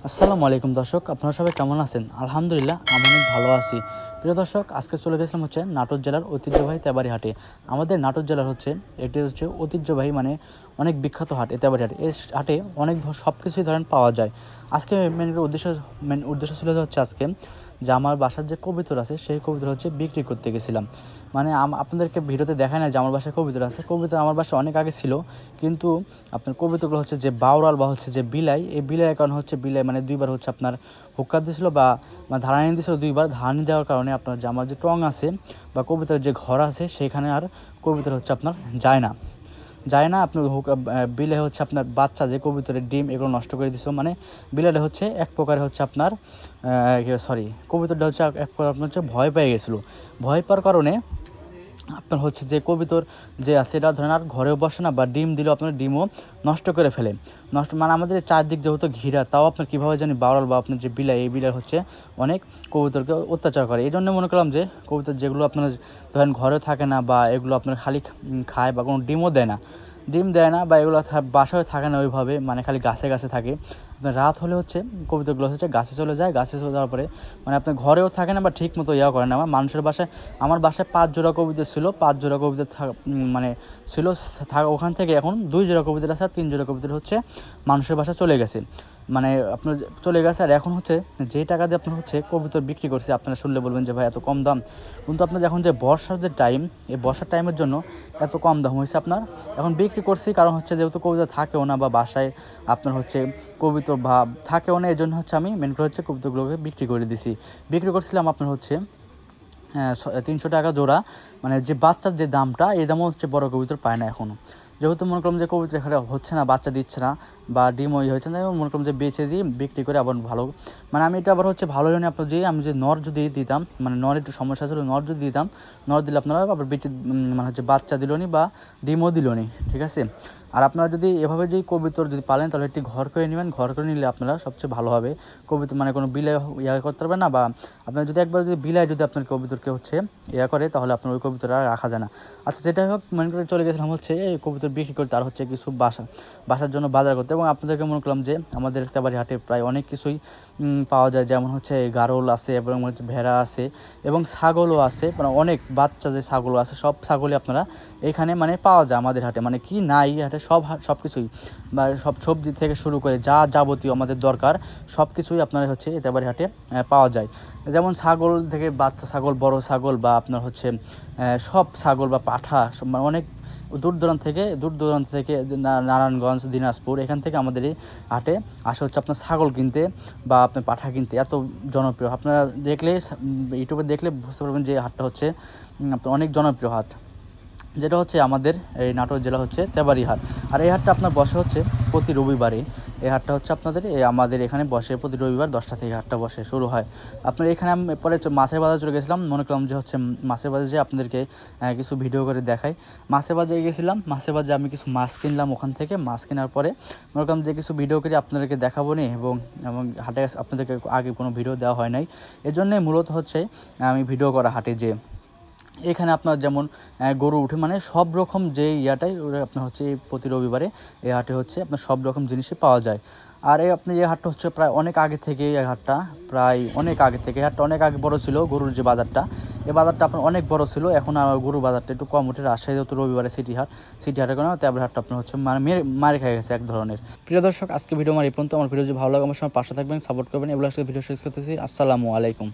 আসসালামু আলাইকুম দর্শক, আপনারা সবাই কেমন আছেন? আলহামদুলিল্লাহ আমি অনেক ভালো আছি। প্রিয় দর্শক, আজকে চলে গেছিলাম নাটোর জেলার ঐতিহ্যবাহী তেবাড়ি হাটে। আমাদের নাটোর জেলার এটি ঐতিহ্যবাহী অনেক বিখ্যাত হাট তেবাড়ি হাট। এই হাটে অনেক সব কিছুই ধরেন পাওয়া যায়। আজকে মেন উদ্দেশ্য ছিল আজকে যে আমার বাসার যে কবুতর আছে সেই কবুতর বিক্রি করতে গেছিলাম। আপনাদেরকে ভিডিওতে দেখায় না যে আমার বাসায় কবুতর আছে। কবুতর আমার বাসায় অনেক আগে ছিল, কিন্তু আপনার কবুতরগুলো যে বাউরাল বা যে বিলাই, এই বিলাই কারণে বিলাই দুইবার আপনার হুক্কা দিয়েছিল বা ধারানি দিয়েছিল। দুইবার ধারানি দেওয়ার কারণে আপনার যে আমার যে টং আছে বা কবুতরের যে ঘর আছে সেখানে আর কবুতর আপনার যায় না আপনার বিলে আপনার বাচ্চা যে কবুতরের ডিম এগুলো নষ্ট করে দিছিল। বিলাটা এক প্রকারে আপনার কবুতরটা এক প্রকার আপনার ভয় পেয়ে গেছিলো। ভয় পাওয়ার কারণে আপনার যে কবুতর যে আছে এটা ধরেন আর ঘরেও বসে না, বা ডিম দিলেও আপনার ডিমও নষ্ট করে ফেলে। আমাদের চারদিক যেহেতু ঘিরা, তাও আপনার কীভাবে জানি বাউরাল বা আপনার যে বিলাই, এই বিলাই অনেক কবুতরকে অত্যাচার করে। এই জন্য মনে করলাম যে কবুতর যেগুলো আপনার ধরেন ঘরে থাকে না বা এগুলো আপনার খালি খায় বা কোনো ডিম দেয় না বা এগুলো বাসায় থাকে না ওইভাবে, খালি গাছে গাছে থাকে। আপনার রাত হলে কবুতরগুলো গাছে চলে যায়। গাছে চলে যাওয়ার পরে আপনার ঘরেও থাকে না বা ঠিক মতো ইয়া করে না। আমার বাসায় 5 জোড়া কবুতর ছিল। 5 জোড়া কবুতর ছিল ওখান থেকে এখন 2 জোড়া কবুতর আছে, আর 3 জোড়া কবুতর মানুষের বাসায় চলে গেছে। আপনার চলে গেছে। আর এখন যেই টাকা দিয়ে আপনার কবুতর বিক্রি করছে, আপনারা শুনলে বলবেন যে ভাই এত কম দাম, কিন্তু আপনার এখন যে বর্ষার যে টাইম, এই বর্ষার টাইমের জন্য এত কম দাম হয়েছে। আপনার এখন বিক্রি করছি কারণ যেহেতু কবুতর থাকেও না বা বাসায় আপনার কবুতর বা থাকেও না, এই জন্য আমি মেন করে কবুতরগুলোকে বিক্রি করে দিছি। বিক্রি করছিলাম আপনার 300 টাকা জোড়া। যে বাচ্চার যে দামটা, এই দামও বড় কবুতর পায় না এখনও। যেহেতু মনে করলাম যে কবুতর এখানে হচ্ছে না, বাচ্চা দিচ্ছে না বা ডিম হচ্ছে না, মনে করলাম যে বেচে দিয়ে বিক্রি করে আবার ভালো আমি এটা আবার ভালো জন্য আপনার আমি যে নর যদি দিতাম, নর একটু সমস্যা ছিল, নর যদি দিতাম, নর দিলে আপনারা আবার বেচে বাচ্চা দিল নি বা ডিমও দিল নি, ঠিক আছে। আর আপনারা যদি এভাবে যদি কবুতর যদি পালেন, তাহলে একটি ঘর করে নেবেন। ঘর করে নিলে আপনারা সবচেয়ে ভালো হবে। কবুতর কোনো বিলাই করতে পারবেন না, বা আপনার যদি একবার যদি বিলাই যদি আপনার কবুতরকে করে, তাহলে আপনার ওই কবুতর আর রাখা যায় না। আচ্ছা, যেটা হোক, মনে করে চলে গেছিলাম এই কবুতর বিক্রি করতে, আর কিছু বাসার জন্য বাজার করতে। এবং আপনাদেরকে মনে করলাম যে আমাদের তেবাড়ি হাটে প্রায় অনেক কিছুই পাওয়া যায়, যেমন গারল আছে এবং ভেড়া আছে এবং ছাগলও আছে। অনেক বাচ্চা যে ছাগলও আছে, সব ছাগলই আপনারা এখানে পাওয়া যায় আমাদের হাটে। কি নাই হাটে সব কিছুই, বা সব সবজি থেকে শুরু করে যা যাবতীয় আমাদের দরকার সব কিছুই আপনার তেবাড়ি হাটে পাওয়া যায়। যেমন ছাগল থেকে বাচ্চা ছাগল, বড় ছাগল, বা আপনার সব ছাগল বা পাঠা অনেক দূর দূরান্ত থেকে নারায়ণগঞ্জ, দিনাজপুর, এখান থেকে আমাদের এই হাটে আসে আপনার ছাগল কিনতে বা আপনার পাঠা কিনতে। এত জনপ্রিয়, আপনারা ইউটিউবে দেখলে বুঝতে পারবেন যে হাটটা আপনার অনেক জনপ্রিয় হাট, যেটা আমাদের এই নাটোর জেলা তেবাড়ি হাট। আর এই হাটটা আপনার বসে প্রতি রবিবারে। এই হাটটা আপনাদের আমাদের এখানে বসে প্রতি রবিবার 10টা থেকে হাটটা বসে শুরু হয়। আপনার এখানে আমি পরে মাছের বাজার চলে গেছিলাম। মনে করলাম যে মাছের বাজারে যে আপনাদেরকে কিছু ভিডিও করে দেখাই। মাছের বাজারে গেছিলাম, মাছের বাজারে আমি কিছু মাছ কিনলাম। ওখান থেকে মাছ কেনার পরে মনে করলাম যে কিছু ভিডিও করে আপনাদেরকে দেখাবো নি, এবং হাটে আপনাদেরকে আগে কোনো ভিডিও দেওয়া হয় নাই। এই জন্যে মূলত আমি ভিডিও করা হাটে যে এখানে আপনার যেমন গরু উঠে, সব রকম যে ইয়াটাই আপনার প্রতি রবিবারে এই হাটে আপনার সব রকম জিনিসই পাওয়া যায়। আর আপনি এই হাটটা প্রায় অনেক আগে থেকে, এই হাটটা প্রায় অনেক আগে থেকে, হাটটা অনেক আগে বড় ছিল। গরুর যে বাজারটা, এই বাজারটা আপনার অনেক বড় ছিল। এখন গরুর বাজারটা একটু কম উঠে, রাজশাহী যেহেতু রবিবারে সিটি হাটের কারণে তেবাড়ি হাটটা আপনার মারে খেয়ে গেছে এক ধরনের। প্রিয় দর্শক, আজকে ভিডিও আমার এই পর্যন্ত। আমার ভিডিও যদি ভালো লাগে আমার সময় পাশে থাকবেন, সাপোর্ট করবেন। এগুলো ভিডিও শেষ করতেছি। আসসালামু আলাইকুম।